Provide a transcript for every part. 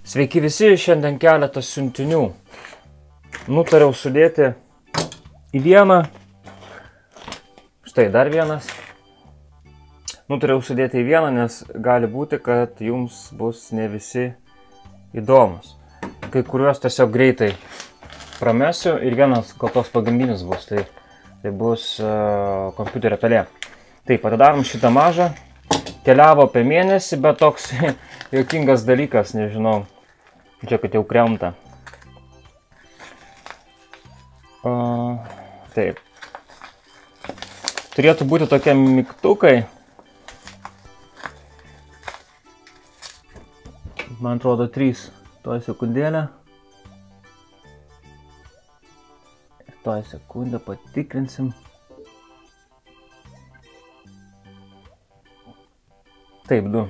Sveiki visi, šiandien keletas siuntinių. Nutariau sudėti į vieną. Štai dar vienas. Nutariau sudėti į vieną, nes gali būti, kad jums bus ne visi įdomus. Kai kuriuos tiesiog greitai pramesiu ir vienas gal tos pagrindinis bus. Tai bus kompiuterio pelė. Taip, atidarom šitą mažą. Keliavo apie mėnesį, bet toks juokingas dalykas, nežinau. Čia, kad jau kremta. Taip. Turėtų būti tokie mygtukai. Man atrodo 3. Tuoj sekundėlę. Tuoj sekundę patikrinsim. Taip, 2.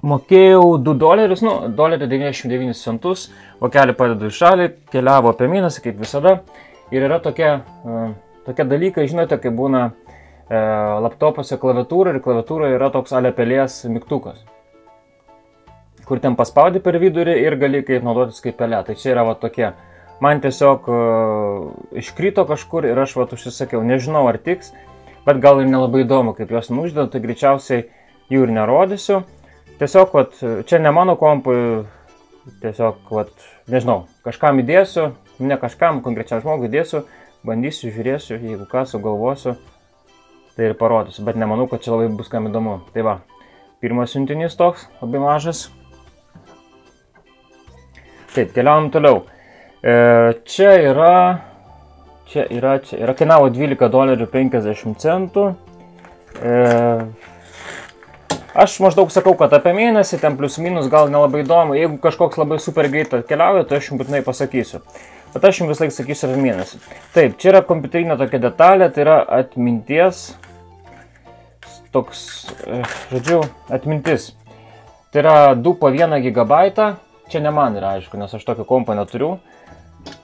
Mokėjau $2, $1.99 centus, vokelį padedu į šalį, keliavo apie mėnesį, kaip visada. Ir yra tokie dalykai, žinote, kai būna laptopuose klaviatūra ir klaviatūroje yra toks ale pelės mygtukas, kur ten paspaudi per vidurį ir gali kaip naudotis kaip pelė. Tai čia yra va tokie. Man tiesiog iškrito kažkur ir aš va užsisakiau, nežinau ar tiks, bet gal ir nelabai įdomu, kaip jos nuždė, tai greičiausiai jų ir nerodysiu. Tiesiog, čia ne mano kompui, tiesiog, nežinau, kažkam įdėsiu, ne kažkam, konkrečiam žmogui įdėsiu, bandysiu, žiūrėsiu, jeigu ką sugalvosiu, tai ir parodysiu, bet nemanau, kad čia labai bus kam įdomu. Tai va, pirmas siuntinys toks, labai mažas. Taip, keliavom toliau. Čia kainavo $12.50. Aš maždaug sakau, kad apie mėnesį, ten plius minus gal nelabai įdomu. Jeigu kažkoks labai super greit atkeliauja, tai aš jums būtinai pasakysiu. Bet aš jums vis laik sakysiu apie mėnesį. Taip, čia yra kompiuterinė tokia detalė, tai yra atminties. Toks, žodžiu, atmintis. Tai yra 2 po 1 GB. Čia ne man yra, aišku, nes aš tokio kompo neturiu.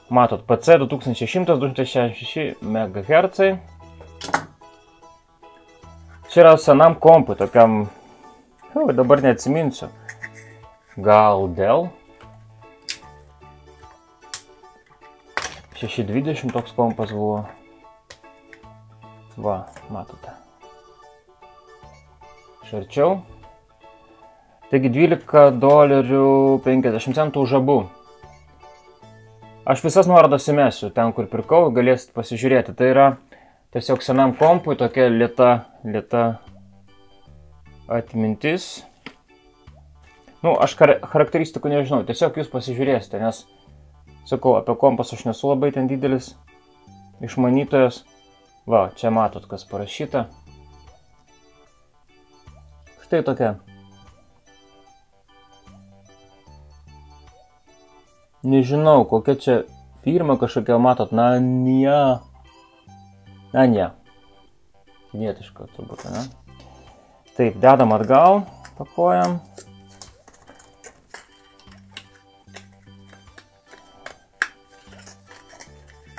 Matot, PC 2100-266 MHz. Čia yra senam kompui, tokiam... dabar neatsiminsiu. Gal Dell 620 toks kompas buvo. Va, matote. Šarčiau. Taigi $12.50 už abu. Aš visas nuorodas įmesiu ten, kur pirkau, galėsit pasižiūrėti. Tai yra tiesiog senam kompui tokia lėta atmintis. Aš charakteristikų nežinau, tiesiog jūs pasižiūrėsite, nes, sakau, apie kompas aš nesu labai ten didelis išmanytojas. Va, čia matot, kas parašyta. Štai tokia. Nežinau, kokia čia firma kažkokia, matot, Nania. Kinietiška turbūt, ne? Taip, dedam atgal, pakojam.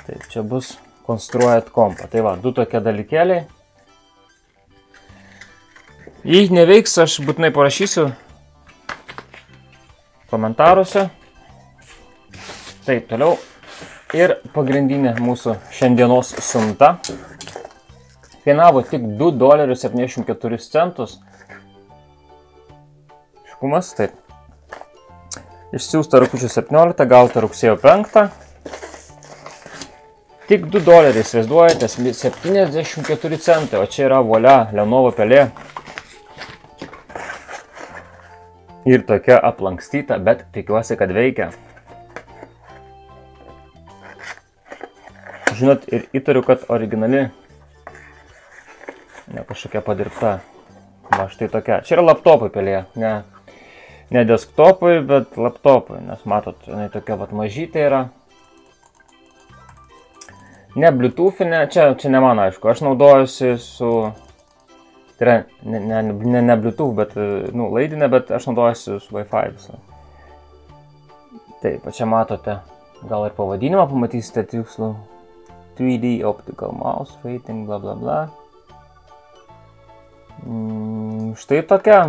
Taip, čia bus konstruojat kompą. Tai va, 2 tokie dalykėliai. Jei neveiks, aš būtinai parašysiu komentaruose. Taip, toliau. Ir pagrindinė mūsų šiandienos siunta. Kainavo tik $2.74. Iškumas, taip. Išsiųsta rugpjūčio 17, gauta rugsėjo 5. Tik $2, įsivaizduojate, 74 centai, o čia yra volia, Lenovo pelė. Ir tokia aplankstyta, bet tikiuosi, kad veikia. Žinot, ir įtariu, kad originali. Ne kažkokia padirbta. Va, štai tokia. Čia yra laptopui pelė. Ne desktopui, bet laptopui. Nes matot, jinai tokia mažytė yra. Ne Bluetoothinė. Čia ne man, aišku. Aš naudojusi su... Tai yra ne Bluetooth, bet laidinė, bet aš naudojusi su Wi-Fi visą. Taip, čia matote. Gal ir pavadinimą pamatysite tikslų. 3D optical mouse rating, bla bla bla. Štai tokia.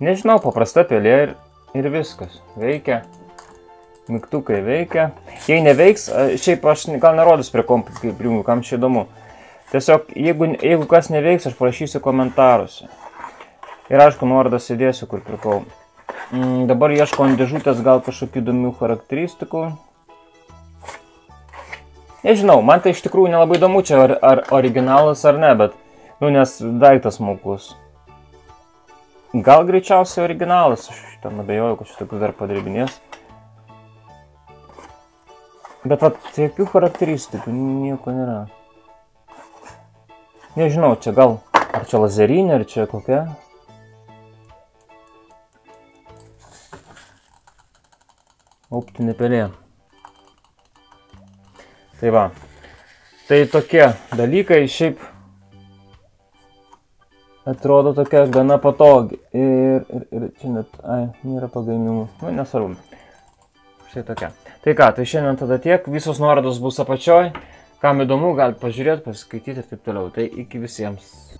Nežinau, paprasta pelė ir viskas. Veikia. Mygtukai veikia. Jei neveiks, šiaip aš gal nerodys prie kompų, kaip prijungiu, kam čia įdomu. Tiesiog, jeigu kas neveiks, aš parašysiu komentaruose. Ir aišku, nuorodas įdėsiu, kur pirkau. Dabar ieškau ant dėžutės gal kažkokių įdomių charakteristikų. Nežinau, man tai iš tikrųjų nelabai įdomu čia, ar originalas ar ne, bet, nes daiktas smulkus. Gal greičiausiai originalas, aš ten abejoju, kad šitokius dar padirbinės. Bet vat, jokių charakteristikų, nieko nėra. Nežinau, čia gal, ar čia lazerinė, ar čia kokia. Optinė pelė. Tai va. Tai tokie dalykai šiaip atrodo tokia gana patogi. Ir čia net, nėra pagaminimų. Nu, nesvarbu. Štai tokia. Tai ką, tai šiandien tada tiek. Visos nuorodos bus apačioj. Kam įdomu, galite pažiūrėti, pasiskaityti ir taip toliau. Tai iki visiems.